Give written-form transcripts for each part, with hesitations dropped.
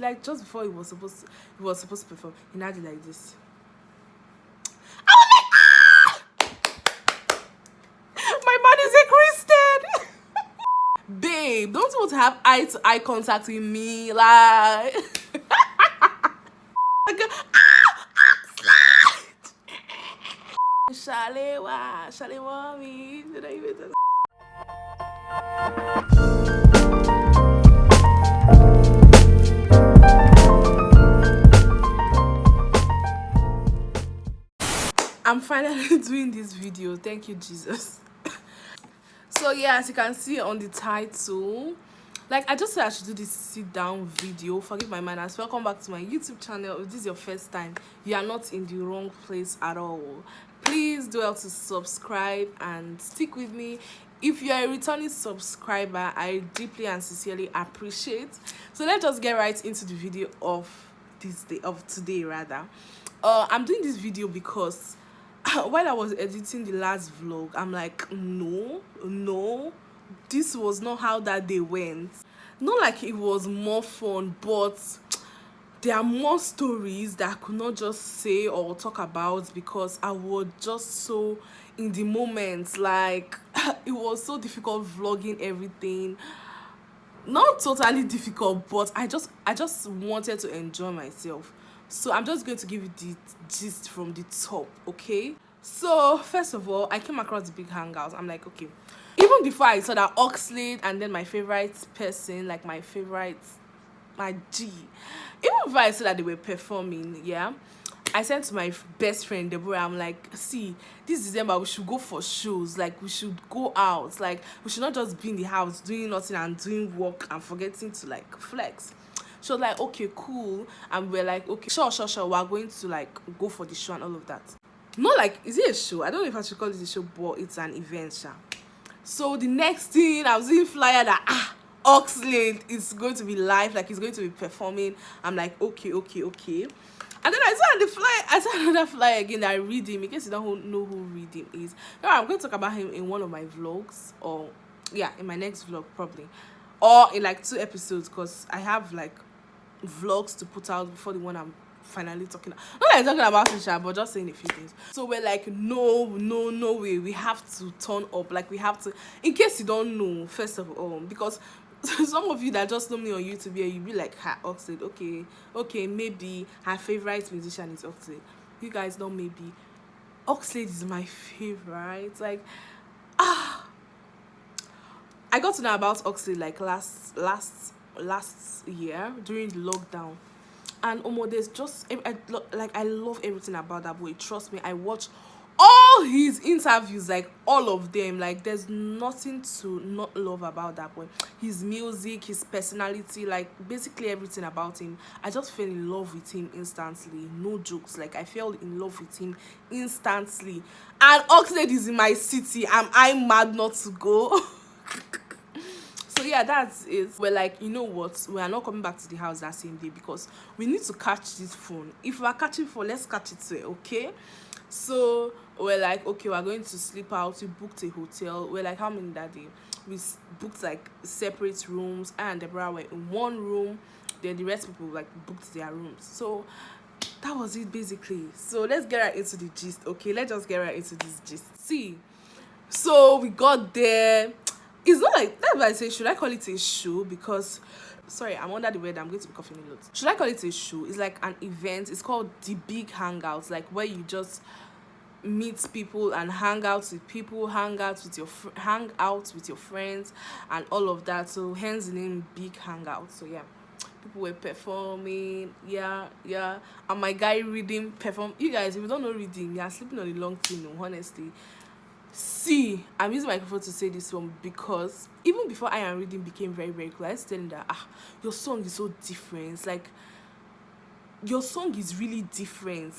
like just before he was supposed to perform, he now did like this. I was like, ah! My man is a Christian. Babe, don't you want to have eye-to-eye contact with me? Like, Shalewa, me. Did I even tell? I'm finally doing this video. Thank you, Jesus. So yeah, as you can see on the title, like I just said I should do this sit down video. Forgive my manners. Welcome back to my YouTube channel. If this is your first time, you are not in the wrong place at all. Please do well to subscribe and stick with me. If you are a returning subscriber, I deeply and sincerely appreciate. So let's just get right into the video of today rather. I'm doing this video because while I was editing the last vlog, I'm like, no, this was not how that day went. Not like it was more fun, but there are more stories that I could not just say or talk about because I was just so in the moment. Like, it was so difficult vlogging everything. Not totally difficult, but I just wanted to enjoy myself. So I'm just going to give you the gist from the top, okay? So first of all, I came across the big hangout. I'm like, okay. Even before I saw that Oxlade and then my favorite person, like my G. Even before I saw that they were performing, yeah, I sent to my best friend Deborah. I'm like, see, this December we should go for shows. Like, we should go out. Like, we should not just be in the house doing nothing and doing work and forgetting to like flex. She was like, okay, cool. And we're like, okay, sure. We're going to like go for the show and all of that. Not like, is it a show? I don't know if I should call it a show, but it's an event, sha. So the next thing, I was seeing flyer that Oxlade is going to be live, like he's going to be performing. I'm like, okay. And then I saw another flyer again that I read him, in case you don't know who read him is. Now I'm going to talk about him in one of my vlogs, or yeah, in my next vlog probably, or in like 2 episodes, because I have like vlogs to put out before the one I'm finally talking about. Not like talking about it, but just saying a few things. So we're like, no way, we have to turn up. Like, we have to, in case you don't know, first of all, because some of you that just know me on YouTube here, you be like, ha, Oxlade, okay, maybe her favorite musician is Oxlade. You guys know, maybe Oxlade is my favorite. Like, I got to know about Oxlade like last year during the lockdown, and there's just I love everything about that boy. Trust me, I watch all his interviews, like all of them. Like, there's nothing to not love about that boy. His music, his personality, like basically everything about him. I just fell in love with him instantly. No jokes. Like, I fell in love with him instantly. And Oxlade is in my city. Am I mad not to go? So yeah, that's it. We're like, you know what, we are not coming back to the house that same day because we need to catch this phone. If we are catching phone, let's catch it today, okay? So we're like, okay, we're going to sleep out. We booked a hotel. We're like, how many that day? We booked like separate rooms, and Deborah were in one room, then the rest people like booked their rooms. So that was it basically. So let's get right into the gist, okay? Let's just get right into this gist. See, so we got there. It's not like, that's why I say, should I call it a show? Because, sorry, I'm under the weather, I'm going to be coughing a lot. Should I call it a show? It's like an event. It's called the big hangouts, like where you just meet people and hang out with people, hang out with your friends and all of that. So hence the name big hangout. So yeah, people were performing, yeah, and my guy reading perform. You guys, if you don't know reading, you're sleeping on a long thing, no, honestly. See, I'm using my microphone to say this one because even before I Am Reading became very, very clear, I was telling that your song is so different. Like, your song is really different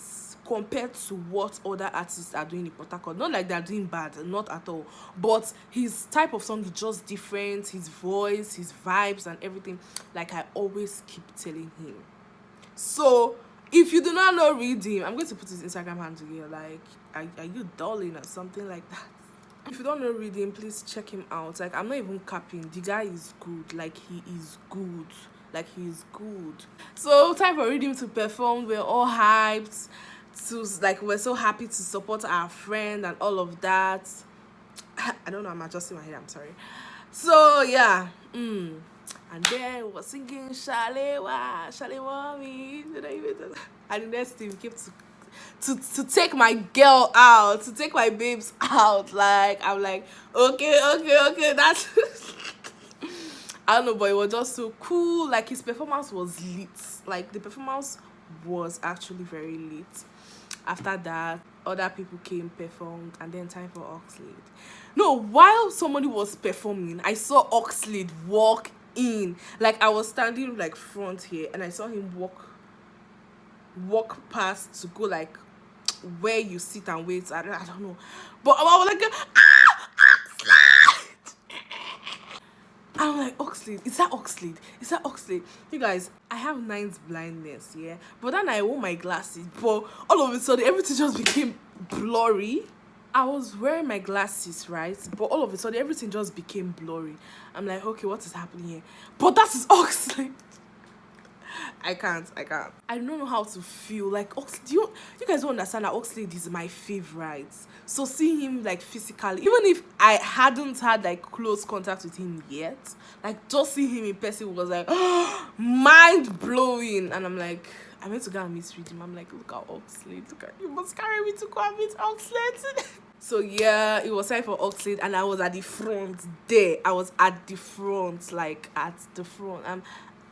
compared to what other artists are doing in Port Harcourt. Not like they're doing bad, not at all. But his type of song is just different. His voice, his vibes, and everything. Like, I always keep telling him. So if you do not know reading, I'm going to put his Instagram handle here. Like, are you darling or something like that? If you don't know reading, please check him out. Like, I'm not even capping. The guy is good. Like, he is good. like he's good. So time for Rhythm to perform. We're all hyped to, like, we're so happy to support our friend and all of that. I don't know, I'm adjusting my head, I'm sorry. So yeah, and then we were singing Shalewa, Shalewa me. And the next thing we came to take my girl out, to take my babes out. Like, I'm like, okay, that's I don't know, but it was just so cool. Like, his performance was lit. Like, the performance was actually very lit. After that, other people came, performed, and then time for Oxlade. No, while somebody was performing, I saw Oxlade walk in. Like, I was standing like front here, and I saw him walk past to go like where you sit and wait. I don't know, but I was like, Oxlade! I'm like, Oxlade, is that Oxlade? Is that Oxlade? You guys, I have night blindness, yeah? But then I wore my glasses, but all of a sudden, everything just became blurry. I was wearing my glasses, right? But all of a sudden, everything just became blurry. I'm like, okay, what is happening here? But that is Oxlade. I can't. I don't know how to feel. Like, Oxlade, you guys don't understand that Oxlade is my favorite. So seeing him like physically, even if I hadn't had like close contact with him yet, like just seeing him in person was like mind blowing. And I'm like, I went to go and meet him. I'm like, look at Oxlade. Look at, you must carry me to go and meet Oxlade. So yeah, it was time for Oxlade, and I was at the front there. I was at the front, like at the front.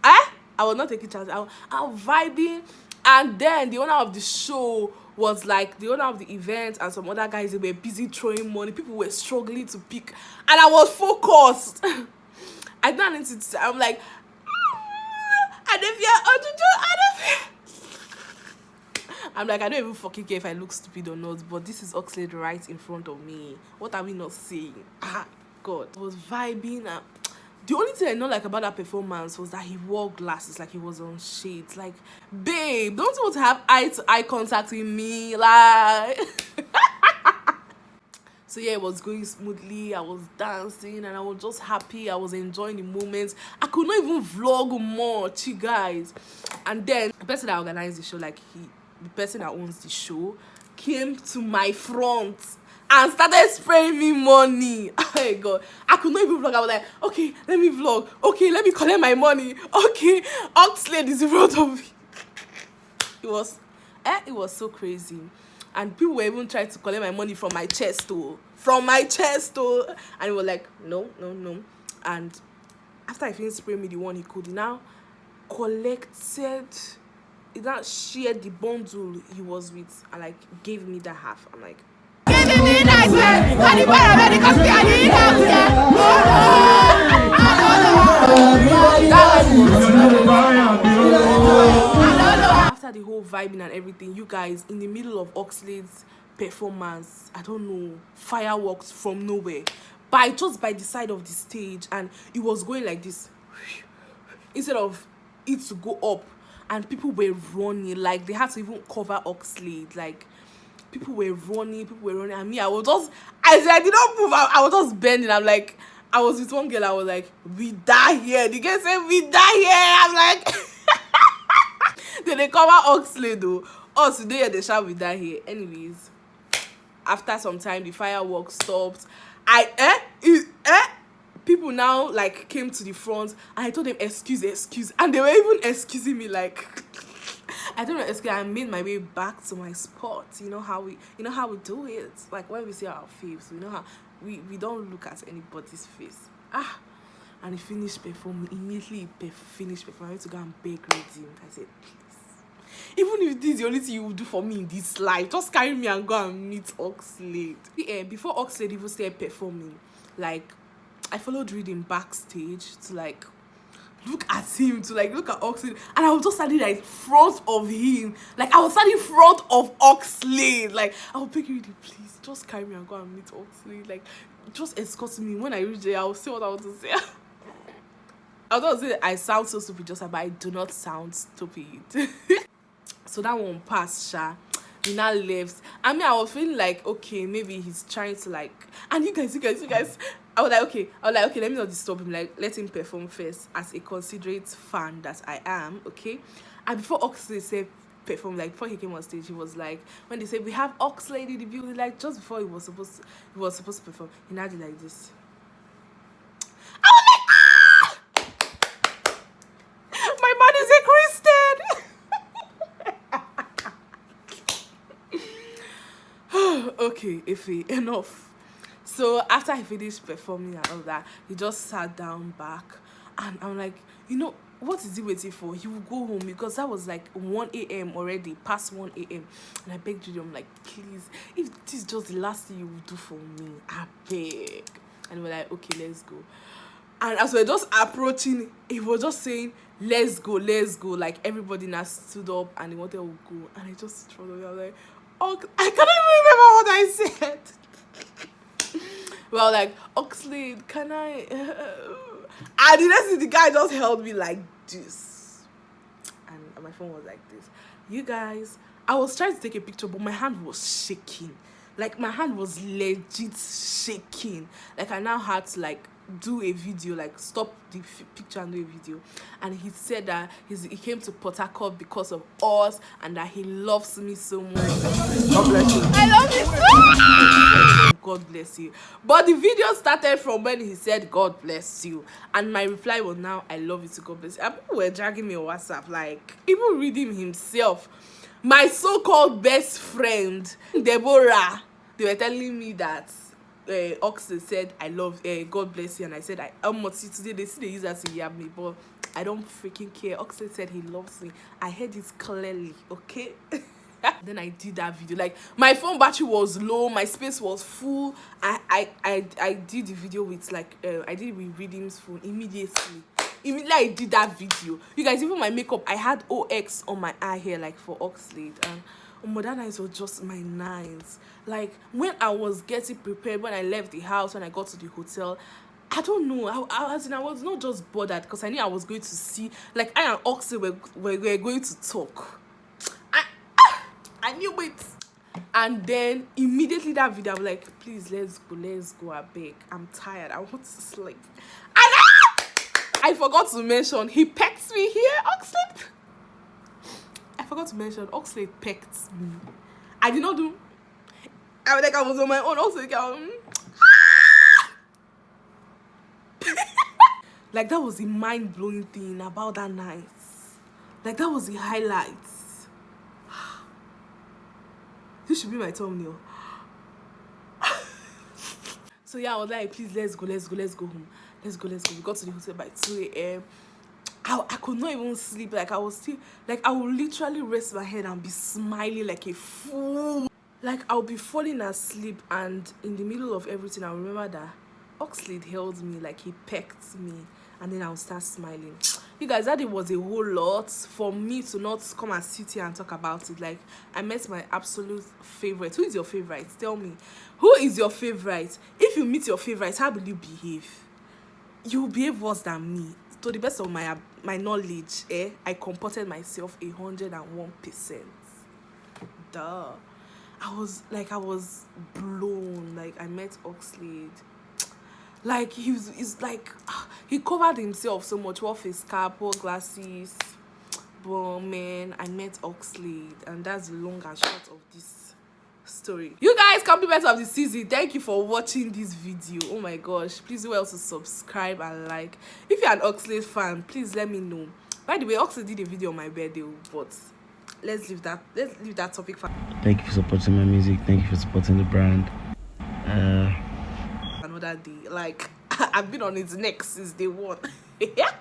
I was not taking chances. I was vibing, and then the owner of the show was like, the owner of the event and some other guys, they were busy throwing money. People were struggling to pick, and I was focused. I don't need to. I'm like, and if I'm like, I don't even fucking care if I look stupid or not, but this is Oxlade right in front of me. What are we not seeing? God, I was vibing. The only thing I know like about that performance was that he wore glasses, like he was on shades. Like, babe, don't you want to have eye-to-eye contact with me? Like, so yeah, it was going smoothly. I was dancing and I was just happy. I was enjoying the moments. I could not even vlog much, you guys. And then the person that organized the show, like the person that owns the show, came to my front and started spraying me money. Oh my God, I could not even vlog. I was like, okay, let me vlog. Okay, let me collect my money. Okay, Oxlade is in front of me. It was so crazy. And people were even trying to collect my money from my chest, too. And it was like, no. And after I finished spraying me the one he could, he now shared the bundle he was with and like gave me that half. I'm like, after the whole vibing and everything, you guys, in the middle of Oxlade's performance, I don't know, fireworks from nowhere, just by the side of the stage, and it was going like this instead of it to go up, and people were running, like they had to even cover Oxlade, like people were running, and me, I did not move. I was just bending. I'm like, I was with one girl, I was like, we die here. The girl said, we die here. I'm like, then they cover Oxlade though. Oh, today they shout, we die here. Anyways, after some time, the fireworks stopped. People now like came to the front, and I told them, excuse, and they were even excusing me, like, I don't know, excuse. I made my way back to my spot. You know how we do it. Like when we see our face, you know how we don't look at anybody's face. And he finished performing. Immediately finished performing. I went to go and beg Redeem. I said, please, even if this is the only thing you will do for me in this life, just carry me and go and meet Oxlade. Before Oxlade even started performing, like, I followed Redeem backstage to like look at him, to like look at Oxlade, and I was just standing like front of him. Like, I was standing front of Oxlade. Like, I was begging Redeem, please, just carry me and go and meet Oxlade. Like, just escort me. When I reach there, I'll say what I want to say. I was going to say I sound so stupid, just but I do not sound stupid. So that one passed, Sha. He now left. I mean, I was feeling like, okay, maybe he's trying to like, and you guys, I was like, okay, let me not disturb him. Like, let him perform first as a considerate fan that I am, okay? And before Oxlade said perform, like before he came on stage, he was like, when they said we have Oxlade in the building, like just before he was supposed to perform, he now did like this. I was like, ah! My man is a Christian. Okay, Ife, enough. So after he finished performing and all that, he just sat down back, and I'm like, you know, what is he waiting for? He will go home, because that was like 1 a.m. already, past 1 a.m. And I begged Judy, I'm like, please, if this is just the last thing you will do for me, I beg. And we're like, okay, let's go. And as we're just approaching, he was just saying, let's go. Like everybody now stood up and they wanted to go. And I just threw away. I was like, oh, I can't even remember what I said. Well, like, Oxlade, can I? And the next thing, the guy just held me like this. And my phone was like this. You guys, I was trying to take a picture, but my hand was shaking. Like, my hand was legit shaking. Like, I now had to, like, do a video, like, stop the picture and do a video. And he said that he came to Port Harcourt because of us, and that he loves me so much. God bless you. I love you so much. God bless you. But the video started from when he said God bless you, and my reply was now I love you to God bless you. And people were dragging me on WhatsApp, like even reading himself, my so-called best friend Deborah. They were telling me that Oxlade said I love God bless you, and I said I almost today they use that to yab me, but I don't freaking care. Oxlade said he loves me. I heard it clearly, okay? Then I did that video. Like, my phone battery was low, my space was full. I did the video with like I did it with Redeem's phone immediately. Immediately I did that video. You guys, even my makeup, I had OX on my eye here, like for Oxlade, and that night was just my nights. Like, when I was getting prepared, when I left the house, when I got to the hotel, I don't know. I was not just bothered, because I knew I was going to see, like, I and Oxlade were going to talk. I knew it. And then immediately that video, I was like, please, let's go, I beg. I'm tired. I want to sleep. And I forgot to mention, he pecked me here, Oxlade. I forgot to mention, Oxlade pecked me. I did not do. I was like, I was on my own. Oxlade, like, that was the mind-blowing thing about that night. Like, that was the highlight. This should be my thumbnail. So yeah, I was like, please, let's go home. Let's go. We got to the hotel by 2 a.m. I could not even sleep. Like, I was still, like, I would literally rest my head and be smiling like a fool. Like, I'll be falling asleep, and in the middle of everything, I remember that Oxlade held me, like he pecked me, and then I'll start smiling. You guys, that it was a whole lot for me to not come and sit here and talk about it. Like, I met my absolute favorite. Who is your favorite? Tell me. Who is your favorite? If you meet your favorite, how will you behave? You will behave worse than me. To the best of my knowledge, I comported myself 101%. Duh. I was blown. Like, I met Oxlade. Like, he's like, he covered himself so much, wore face cap, wore glasses. But man, I met Oxlade, and that's the long and short of this story. You guys, compliments of the season. Thank you for watching this video. Oh my gosh, please do well to subscribe and like. If you're an Oxlade fan, please let me know. By the way, Oxlade did a video on my birthday, but let's leave that topic for thank you for supporting my music. Thank you for supporting the brand. Another day. Like, I've been on his neck since day one. Yeah.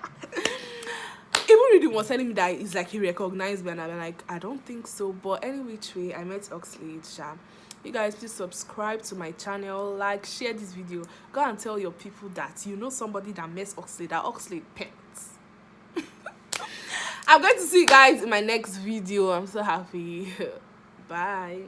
Even Redeem was telling me that it's like he recognized me, and I'm like, I don't think so. But any which way, I met Oxlade. You guys, please subscribe to my channel, like, share this video. Go and tell your people that you know somebody that met Oxlade, that Oxlade pets. I'm going to see you guys in my next video. I'm so happy. Bye.